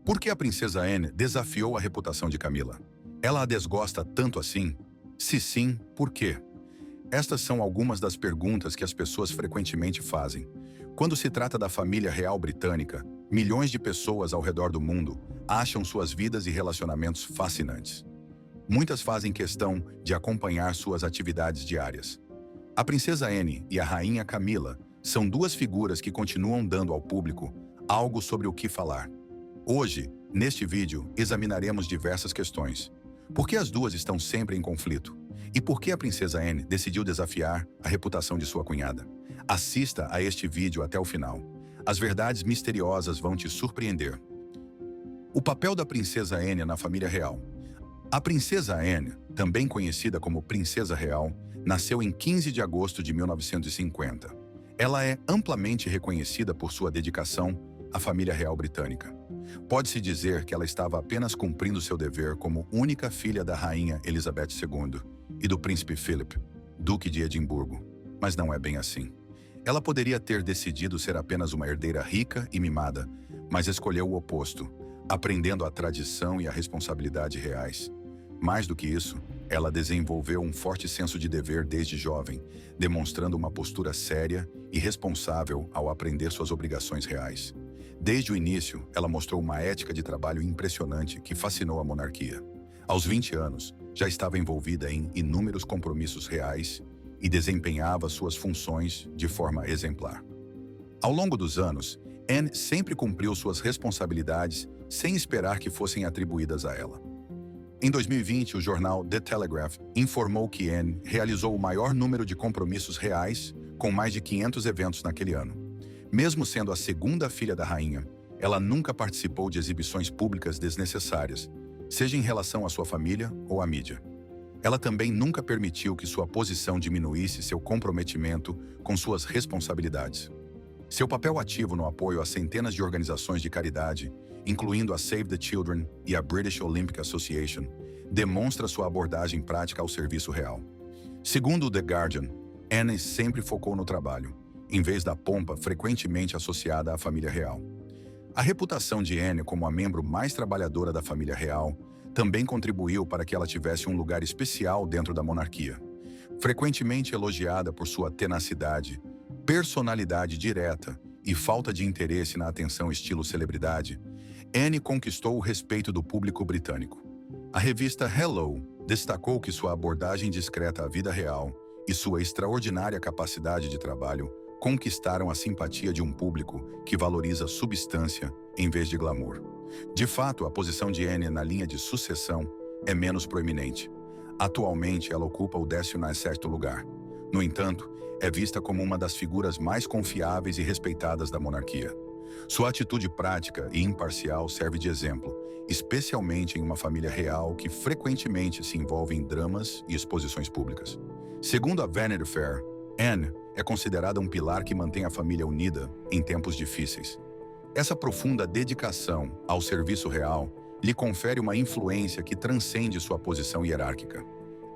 Por que a princesa Anne desafiou a reputação de Camila? Ela a desgosta tanto assim? Se sim, por quê? Estas são algumas das perguntas que as pessoas frequentemente fazem. Quando se trata da família real britânica, milhões de pessoas ao redor do mundo acham suas vidas e relacionamentos fascinantes. Muitas fazem questão de acompanhar suas atividades diárias. A princesa Anne e a rainha Camila são duas figuras que continuam dando ao público algo sobre o que falar. Hoje, neste vídeo, examinaremos diversas questões. Por que as duas estão sempre em conflito? E por que a princesa Anne decidiu desafiar a reputação de sua cunhada? Assista a este vídeo até o final. As verdades misteriosas vão te surpreender. O papel da princesa Anne na família real. A princesa Anne, também conhecida como Princesa Real, nasceu em 15 de agosto de 1950. Ela é amplamente reconhecida por sua dedicação à família real britânica. Pode-se dizer que ela estava apenas cumprindo seu dever como única filha da rainha Elizabeth II e do príncipe Philip, duque de Edimburgo. Mas não é bem assim. Ela poderia ter decidido ser apenas uma herdeira rica e mimada, mas escolheu o oposto, aprendendo a tradição e a responsabilidade reais. Mais do que isso, ela desenvolveu um forte senso de dever desde jovem, demonstrando uma postura séria e responsável ao aprender suas obrigações reais. Desde o início, ela mostrou uma ética de trabalho impressionante que fascinou a monarquia. Aos 20 anos, já estava envolvida em inúmeros compromissos reais e desempenhava suas funções de forma exemplar. Ao longo dos anos, Anne sempre cumpriu suas responsabilidades sem esperar que fossem atribuídas a ela. Em 2020, o jornal The Telegraph informou que Anne realizou o maior número de compromissos reais, com mais de 500 eventos naquele ano. Mesmo sendo a segunda filha da rainha, ela nunca participou de exibições públicas desnecessárias, seja em relação à sua família ou à mídia. Ela também nunca permitiu que sua posição diminuísse seu comprometimento com suas responsabilidades. Seu papel ativo no apoio a centenas de organizações de caridade, incluindo a Save the Children e a British Olympic Association, demonstra sua abordagem prática ao serviço real. Segundo o The Guardian, Anne sempre focou no trabalho, em vez da pompa frequentemente associada à família real. A reputação de Anne como a membro mais trabalhadora da família real também contribuiu para que ela tivesse um lugar especial dentro da monarquia. Frequentemente elogiada por sua tenacidade, personalidade direta e falta de interesse na atenção estilo celebridade, Anne conquistou o respeito do público britânico. A revista Hello destacou que sua abordagem discreta à vida real e sua extraordinária capacidade de trabalho conquistaram a simpatia de um público que valoriza substância em vez de glamour. De fato, a posição de Anne na linha de sucessão é menos proeminente. Atualmente, ela ocupa o 17º lugar. No entanto, é vista como uma das figuras mais confiáveis e respeitadas da monarquia. Sua atitude prática e imparcial serve de exemplo, especialmente em uma família real que frequentemente se envolve em dramas e exposições públicas. Segundo a Vanity Fair, Anne é considerada um pilar que mantém a família unida em tempos difíceis. Essa profunda dedicação ao serviço real lhe confere uma influência que transcende sua posição hierárquica.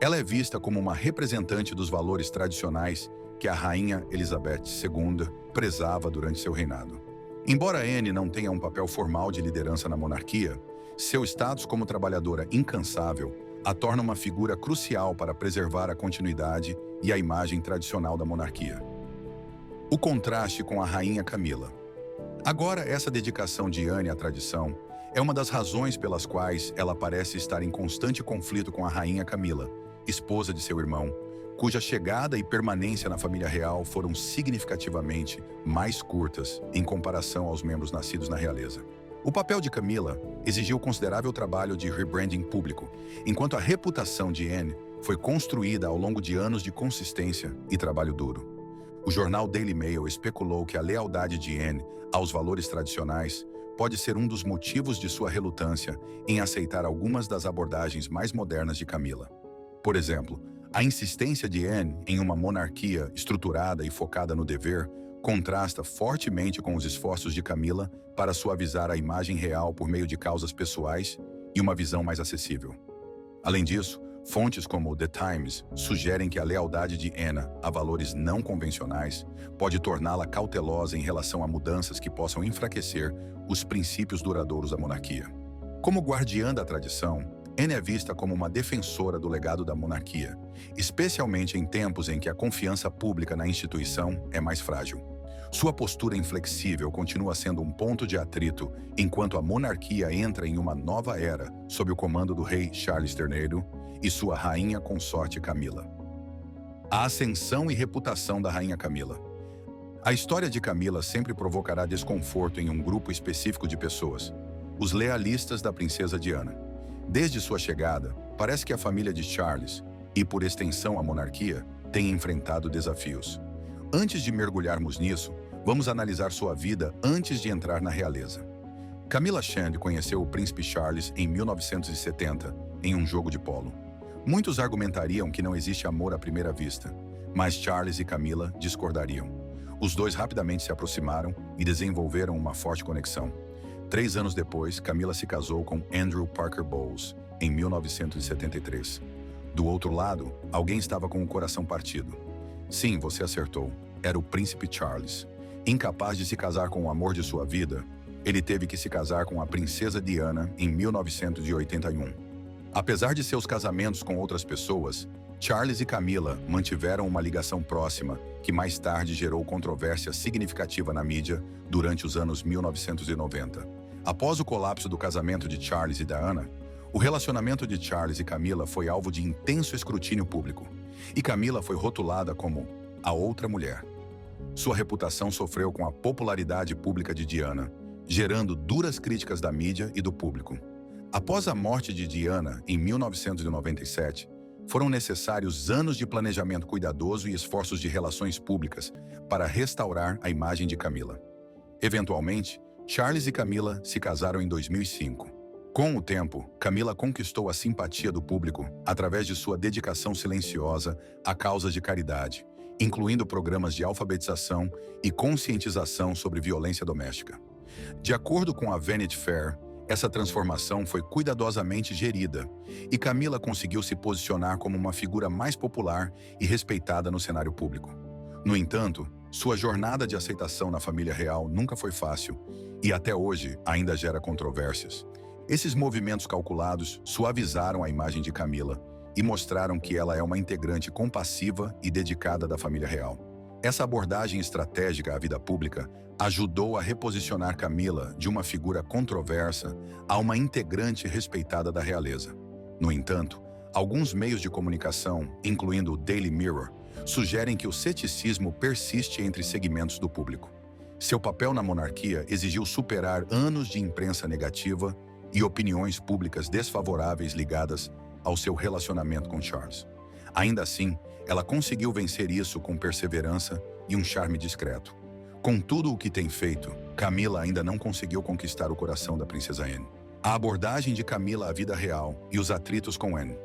Ela é vista como uma representante dos valores tradicionais que a rainha Elizabeth II prezava durante seu reinado. Embora Anne não tenha um papel formal de liderança na monarquia, seu status como trabalhadora incansável a torna uma figura crucial para preservar a continuidade e a imagem tradicional da monarquia. O contraste com a rainha Camila. Agora, essa dedicação de Anne à tradição é uma das razões pelas quais ela parece estar em constante conflito com a rainha Camila, esposa de seu irmão, cuja chegada e permanência na família real foram significativamente mais curtas em comparação aos membros nascidos na realeza. O papel de Camila exigiu considerável trabalho de rebranding público, enquanto a reputação de Anne foi construída ao longo de anos de consistência e trabalho duro. O jornal Daily Mail especulou que a lealdade de Anne aos valores tradicionais pode ser um dos motivos de sua relutância em aceitar algumas das abordagens mais modernas de Camila. Por exemplo, a insistência de Anne em uma monarquia estruturada e focada no dever contrasta fortemente com os esforços de Camila para suavizar a imagem real por meio de causas pessoais e uma visão mais acessível. Além disso, Fontes como The Times sugerem que a lealdade de Anne a valores não convencionais pode torná-la cautelosa em relação a mudanças que possam enfraquecer os princípios duradouros da monarquia. Como guardiã da tradição, Anne é vista como uma defensora do legado da monarquia, especialmente em tempos em que a confiança pública na instituição é mais frágil. Sua postura inflexível continua sendo um ponto de atrito enquanto a monarquia entra em uma nova era sob o comando do rei Charles III e sua rainha consorte Camila. A ascensão e reputação da rainha Camila. A história de Camila sempre provocará desconforto em um grupo específico de pessoas, os lealistas da princesa Diana. Desde sua chegada, parece que a família de Charles, e por extensão a monarquia, tem enfrentado desafios. Antes de mergulharmos nisso, vamos analisar sua vida antes de entrar na realeza. Camilla Shand conheceu o príncipe Charles em 1970, em um jogo de polo. Muitos argumentariam que não existe amor à primeira vista, mas Charles e Camilla discordariam. Os dois rapidamente se aproximaram e desenvolveram uma forte conexão. 3 anos depois, Camilla se casou com Andrew Parker Bowles, em 1973. Do outro lado, alguém estava com o coração partido. Sim, você acertou. Era o príncipe Charles. Incapaz de se casar com o amor de sua vida, ele teve que se casar com a princesa Diana em 1981. Apesar de seus casamentos com outras pessoas, Charles e Camilla mantiveram uma ligação próxima que mais tarde gerou controvérsia significativa na mídia durante os anos 1990. Após o colapso do casamento de Charles e Diana, o relacionamento de Charles e Camilla foi alvo de intenso escrutínio público, e Camilla foi rotulada como a outra mulher. Sua reputação sofreu com a popularidade pública de Diana, gerando duras críticas da mídia e do público. Após a morte de Diana, em 1997, foram necessários anos de planejamento cuidadoso e esforços de relações públicas para restaurar a imagem de Camilla. Eventualmente, Charles e Camilla se casaram em 2005. Com o tempo, Camilla conquistou a simpatia do público através de sua dedicação silenciosa a causas de caridade, incluindo programas de alfabetização e conscientização sobre violência doméstica. De acordo com a Vanity Fair, essa transformação foi cuidadosamente gerida e Camilla conseguiu se posicionar como uma figura mais popular e respeitada no cenário público. No entanto, sua jornada de aceitação na família real nunca foi fácil e até hoje ainda gera controvérsias. Esses movimentos calculados suavizaram a imagem de Camilla e mostraram que ela é uma integrante compassiva e dedicada da família real. Essa abordagem estratégica à vida pública ajudou a reposicionar Camilla de uma figura controversa a uma integrante respeitada da realeza. No entanto, alguns meios de comunicação, incluindo o Daily Mirror, sugerem que o ceticismo persiste entre segmentos do público. Seu papel na monarquia exigiu superar anos de imprensa negativa e opiniões públicas desfavoráveis ligadas ao seu relacionamento com Charles. Ainda assim, ela conseguiu vencer isso com perseverança e um charme discreto. Com tudo o que tem feito, Camilla ainda não conseguiu conquistar o coração da princesa Anne. A abordagem de Camilla à vida real e os atritos com Anne.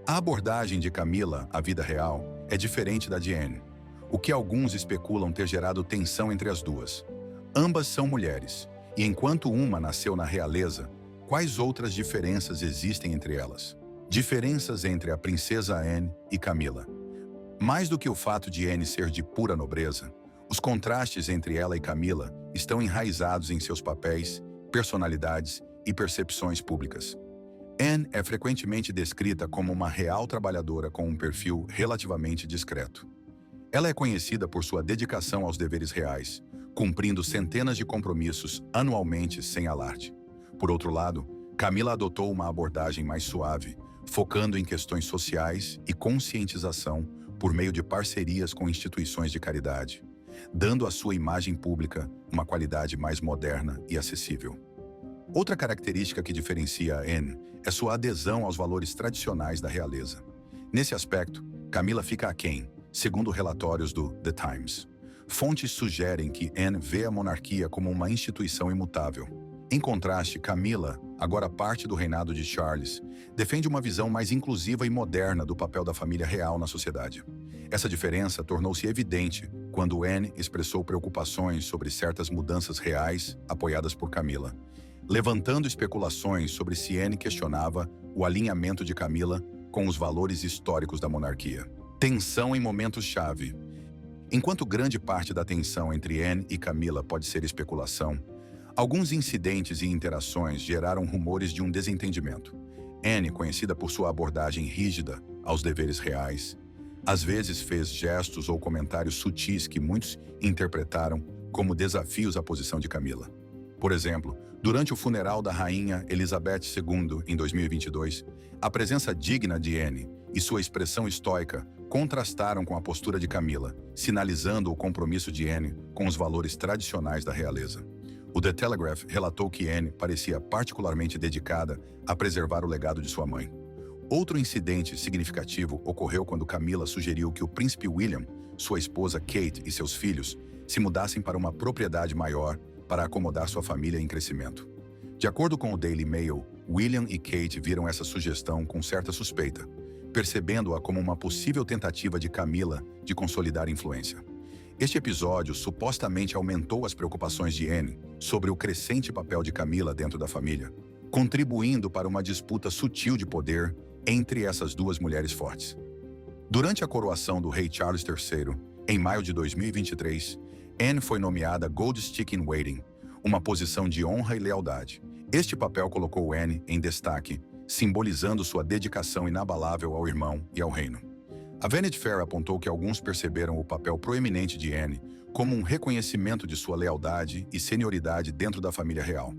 A abordagem de Camilla à vida real é diferente da de Anne, o que alguns especulam ter gerado tensão entre as duas. Ambas são mulheres, e enquanto uma nasceu na realeza, quais outras diferenças existem entre elas? Diferenças entre a princesa Anne e Camilla. Mais do que o fato de Anne ser de pura nobreza, os contrastes entre ela e Camilla estão enraizados em seus papéis, personalidades e percepções públicas. Anne é frequentemente descrita como uma real trabalhadora com um perfil relativamente discreto. Ela é conhecida por sua dedicação aos deveres reais, cumprindo centenas de compromissos anualmente sem alarde. Por outro lado, Camilla adotou uma abordagem mais suave, focando em questões sociais e conscientização por meio de parcerias com instituições de caridade, dando à sua imagem pública uma qualidade mais moderna e acessível. Outra característica que diferencia a Anne é sua adesão aos valores tradicionais da realeza. Nesse aspecto, Camilla fica aquém, segundo relatórios do The Times. Fontes sugerem que Anne vê a monarquia como uma instituição imutável. Em contraste, Camilla, agora parte do reinado de Charles, defende uma visão mais inclusiva e moderna do papel da família real na sociedade. Essa diferença tornou-se evidente quando Anne expressou preocupações sobre certas mudanças reais apoiadas por Camilla, levantando especulações sobre se Anne questionava o alinhamento de Camilla com os valores históricos da monarquia. Tensão em momentos-chave. Enquanto grande parte da tensão entre Anne e Camilla pode ser especulação, alguns incidentes e interações geraram rumores de um desentendimento. Anne, conhecida por sua abordagem rígida aos deveres reais, às vezes fez gestos ou comentários sutis que muitos interpretaram como desafios à posição de Camilla. Por exemplo, durante o funeral da rainha Elizabeth II em 2022, a presença digna de Anne e sua expressão estoica contrastaram com a postura de Camilla, sinalizando o compromisso de Anne com os valores tradicionais da realeza. O The Telegraph relatou que Anne parecia particularmente dedicada a preservar o legado de sua mãe. Outro incidente significativo ocorreu quando Camilla sugeriu que o príncipe William, sua esposa Kate e seus filhos se mudassem para uma propriedade maior para acomodar sua família em crescimento. De acordo com o Daily Mail, William e Kate viram essa sugestão com certa suspeita, percebendo-a como uma possível tentativa de Camilla de consolidar influência. Este episódio supostamente aumentou as preocupações de Anne sobre o crescente papel de Camilla dentro da família, contribuindo para uma disputa sutil de poder entre essas duas mulheres fortes. Durante a coroação do rei Charles III, em maio de 2023, Anne foi nomeada Gold Stick in Waiting, uma posição de honra e lealdade. Este papel colocou Anne em destaque, simbolizando sua dedicação inabalável ao irmão e ao reino. A Vanity Fair apontou que alguns perceberam o papel proeminente de Anne como um reconhecimento de sua lealdade e senioridade dentro da família real.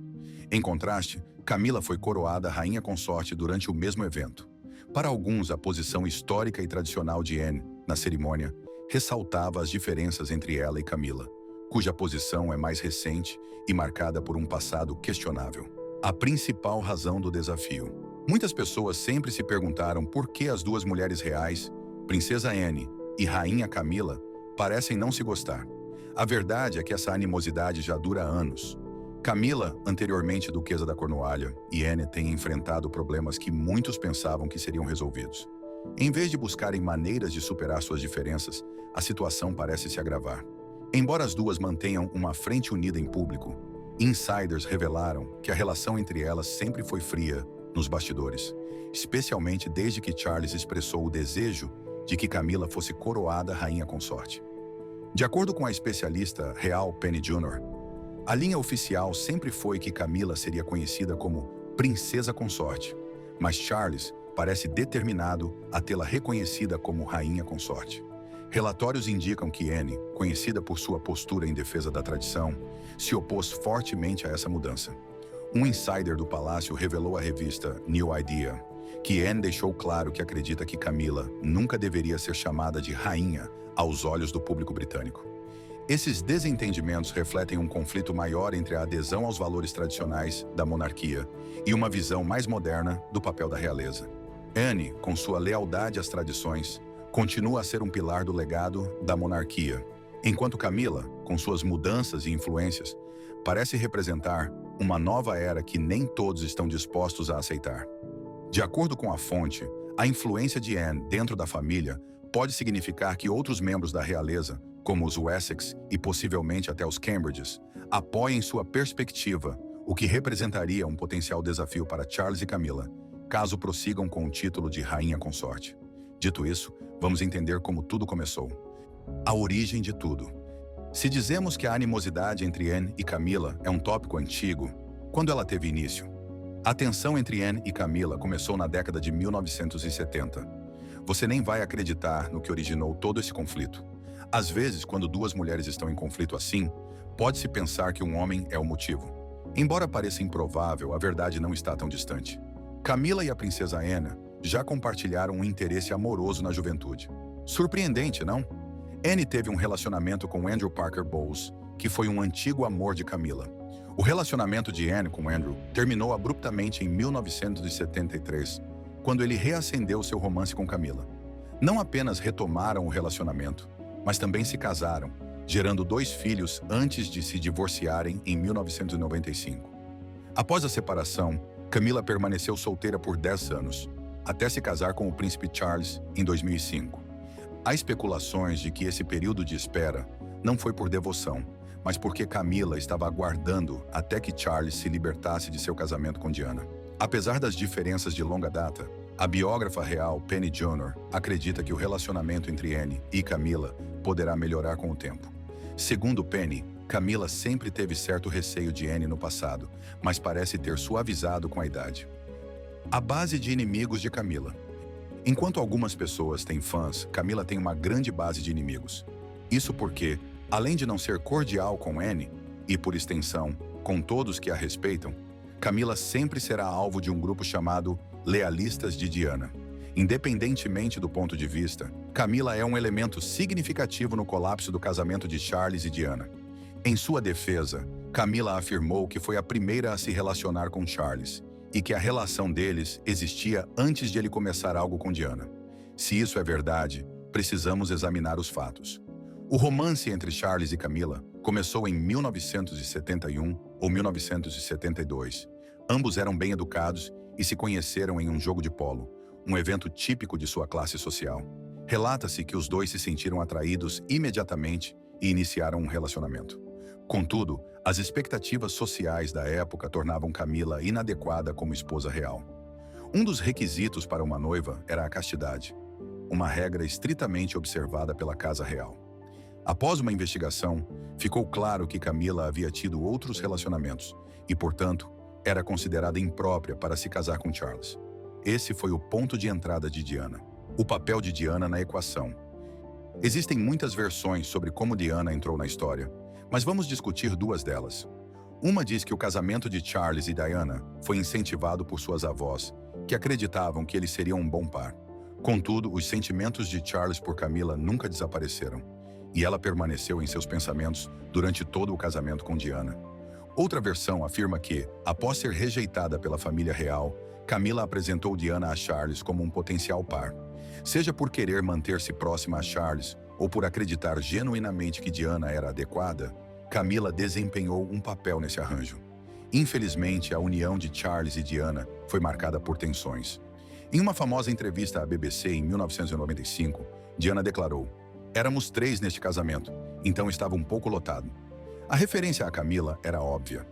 Em contraste, Camilla foi coroada rainha consorte durante o mesmo evento. Para alguns, a posição histórica e tradicional de Anne na cerimônia ressaltava as diferenças entre ela e Camilla, cuja posição é mais recente e marcada por um passado questionável. A principal razão do desafio. Muitas pessoas sempre se perguntaram por que as duas mulheres reais, Princesa Anne e Rainha Camilla, parecem não se gostar. A verdade é que essa animosidade já dura anos. Camilla, anteriormente duquesa da Cornualha, e Anne têm enfrentado problemas que muitos pensavam que seriam resolvidos. Em vez de buscarem maneiras de superar suas diferenças, a situação parece se agravar. Embora as duas mantenham uma frente unida em público, insiders revelaram que a relação entre elas sempre foi fria nos bastidores, especialmente desde que Charles expressou o desejo de que Camilla fosse coroada rainha consorte. De acordo com a especialista real Penny Junor, a linha oficial sempre foi que Camilla seria conhecida como princesa consorte, mas Charles parece determinado a tê-la reconhecida como rainha consorte. Relatórios indicam que Anne, conhecida por sua postura em defesa da tradição, se opôs fortemente a essa mudança. Um insider do palácio revelou à revista New Idea que Anne deixou claro que acredita que Camilla nunca deveria ser chamada de rainha aos olhos do público britânico. Esses desentendimentos refletem um conflito maior entre a adesão aos valores tradicionais da monarquia e uma visão mais moderna do papel da realeza. Anne, com sua lealdade às tradições, continua a ser um pilar do legado da monarquia, enquanto Camilla, com suas mudanças e influências, parece representar uma nova era que nem todos estão dispostos a aceitar. De acordo com a fonte, a influência de Anne dentro da família pode significar que outros membros da realeza, como os Wessex e possivelmente até os Cambridges, apoiem sua perspectiva, o que representaria um potencial desafio para Charles e Camilla, caso prossigam com o título de rainha consorte. Dito isso, vamos entender como tudo começou. A origem de tudo. Se dizemos que a animosidade entre Anne e Camilla é um tópico antigo, quando ela teve início? A tensão entre Anne e Camilla começou na década de 1970. Você nem vai acreditar no que originou todo esse conflito. Às vezes, quando duas mulheres estão em conflito assim, pode-se pensar que um homem é o motivo. Embora pareça improvável, a verdade não está tão distante. Camilla e a princesa Anne já compartilharam um interesse amoroso na juventude. Surpreendente, não? Anne teve um relacionamento com Andrew Parker Bowles, que foi um antigo amor de Camilla. O relacionamento de Anne com Andrew terminou abruptamente em 1973, quando ele reacendeu seu romance com Camilla. Não apenas retomaram o relacionamento, mas também se casaram, gerando 2 filhos antes de se divorciarem em 1995. Após a separação, Camilla permaneceu solteira por 10 anos, até se casar com o príncipe Charles em 2005. Há especulações de que esse período de espera não foi por devoção, mas porque Camilla estava aguardando até que Charles se libertasse de seu casamento com Diana. Apesar das diferenças de longa data, A biógrafa real Penny Junor acredita que o relacionamento entre Anne e Camilla poderá melhorar com o tempo. Segundo Penny, Camilla sempre teve certo receio de Anne no passado, mas parece ter suavizado com a idade. A base de inimigos de Camilla. Enquanto algumas pessoas têm fãs, Camilla tem uma grande base de inimigos. Isso porque, além de não ser cordial com Anne, e por extensão, com todos que a respeitam, Camilla sempre será alvo de um grupo chamado Lealistas de Diana. Independentemente do ponto de vista, Camilla é um elemento significativo no colapso do casamento de Charles e Diana. Em sua defesa, Camilla afirmou que foi a primeira a se relacionar com Charles e que a relação deles existia antes de ele começar algo com Diana. Se isso é verdade, precisamos examinar os fatos. O romance entre Charles e Camilla começou em 1971 ou 1972. Ambos eram bem educados e se conheceram em um jogo de polo, um evento típico de sua classe social. Relata-se que os dois se sentiram atraídos imediatamente e iniciaram um relacionamento. Contudo, as expectativas sociais da época tornavam Camilla inadequada como esposa real. Um dos requisitos para uma noiva era a castidade, uma regra estritamente observada pela Casa Real. Após uma investigação, ficou claro que Camilla havia tido outros relacionamentos e, portanto, era considerada imprópria para se casar com Charles. Esse foi o ponto de entrada de Diana. O papel de Diana na equação. Existem muitas versões sobre como Diana entrou na história, mas vamos discutir duas delas. Uma diz que o casamento de Charles e Diana foi incentivado por suas avós, que acreditavam que eles seriam um bom par. Contudo, os sentimentos de Charles por Camilla nunca desapareceram, e ela permaneceu em seus pensamentos durante todo o casamento com Diana. Outra versão afirma que, após ser rejeitada pela família real, Camilla apresentou Diana a Charles como um potencial par. Seja por querer manter-se próxima a Charles ou por acreditar genuinamente que Diana era adequada, Camilla desempenhou um papel nesse arranjo. Infelizmente, a união de Charles e Diana foi marcada por tensões. Em uma famosa entrevista à BBC em 1995, Diana declarou: "Éramos 3 neste casamento, então estava um pouco lotado." A referência a Camilla era óbvia.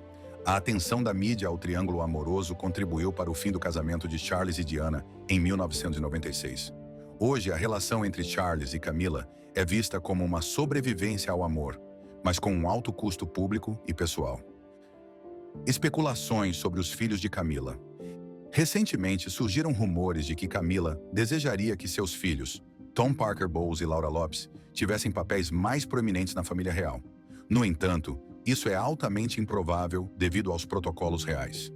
A atenção da mídia ao triângulo amoroso contribuiu para o fim do casamento de Charles e Diana em 1996. Hoje, a relação entre Charles e Camilla é vista como uma sobrevivência ao amor, mas com um alto custo público e pessoal. Especulações sobre os filhos de Camilla. Recentemente surgiram rumores de que Camilla desejaria que seus filhos, Tom Parker Bowles e Laura Lopes, tivessem papéis mais proeminentes na família real. No entanto, isso é altamente improvável devido aos protocolos reais.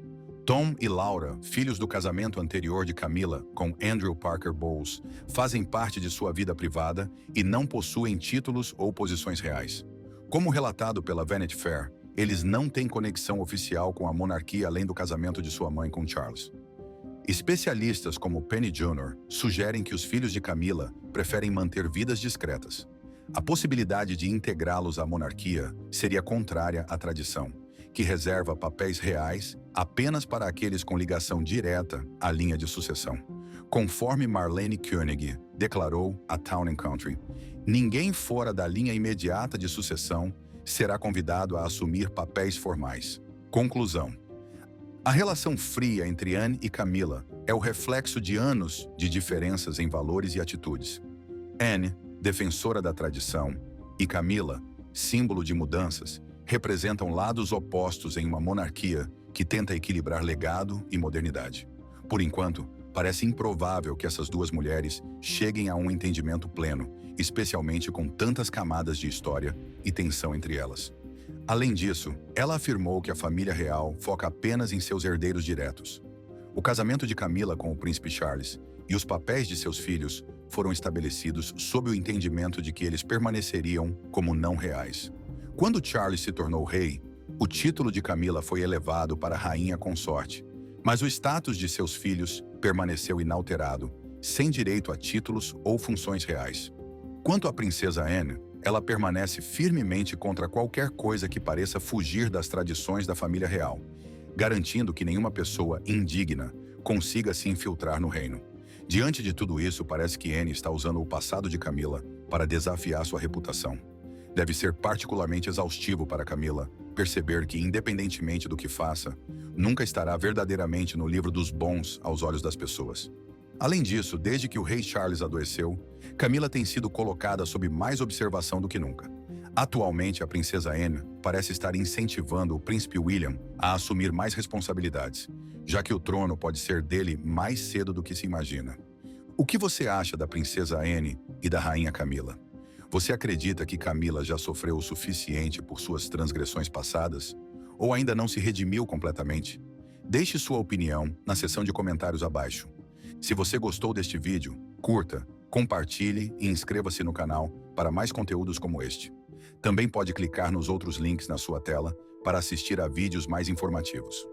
Tom e Laura, filhos do casamento anterior de Camilla com Andrew Parker Bowles, fazem parte de sua vida privada e não possuem títulos ou posições reais. Como relatado pela Vanity Fair, eles não têm conexão oficial com a monarquia além do casamento de sua mãe com Charles. Especialistas como Penny Junor sugerem que os filhos de Camilla preferem manter vidas discretas. A possibilidade de integrá-los à monarquia seria contrária à tradição, que reserva papéis reais apenas para aqueles com ligação direta à linha de sucessão. Conforme Marlene Koenig declarou a Town & Country, ninguém fora da linha imediata de sucessão será convidado a assumir papéis formais. Conclusão. A relação fria entre Anne e Camilla é o reflexo de anos de diferenças em valores e atitudes. Anne, defensora da tradição, e Camilla, símbolo de mudanças, representam lados opostos em uma monarquia que tenta equilibrar legado e modernidade. Por enquanto, parece improvável que essas duas mulheres cheguem a um entendimento pleno, especialmente com tantas camadas de história e tensão entre elas. Além disso, ela afirmou que a família real foca apenas em seus herdeiros diretos. O casamento de Camilla com o príncipe Charles e os papéis de seus filhos foram estabelecidos sob o entendimento de que eles permaneceriam como não reais. Quando Charles se tornou rei, o título de Camilla foi elevado para rainha consorte, mas o status de seus filhos permaneceu inalterado, sem direito a títulos ou funções reais. Quanto à princesa Anne, ela permanece firmemente contra qualquer coisa que pareça fugir das tradições da família real, garantindo que nenhuma pessoa indigna consiga se infiltrar no reino. Diante de tudo isso, parece que Anne está usando o passado de Camilla para desafiar sua reputação. Deve ser particularmente exaustivo para Camilla perceber que, independentemente do que faça, nunca estará verdadeiramente no livro dos bons aos olhos das pessoas. Além disso, desde que o rei Charles adoeceu, Camila tem sido colocada sob mais observação do que nunca. Atualmente, a princesa Anne parece estar incentivando o príncipe William a assumir mais responsabilidades, já que o trono pode ser dele mais cedo do que se imagina. O que você acha da princesa Anne e da rainha Camila? Você acredita que Camila já sofreu o suficiente por suas transgressões passadas? Ou ainda não se redimiu completamente? Deixe sua opinião na seção de comentários abaixo. Se você gostou deste vídeo, curta, compartilhe e inscreva-se no canal para mais conteúdos como este. Também pode clicar nos outros links na sua tela para assistir a vídeos mais informativos.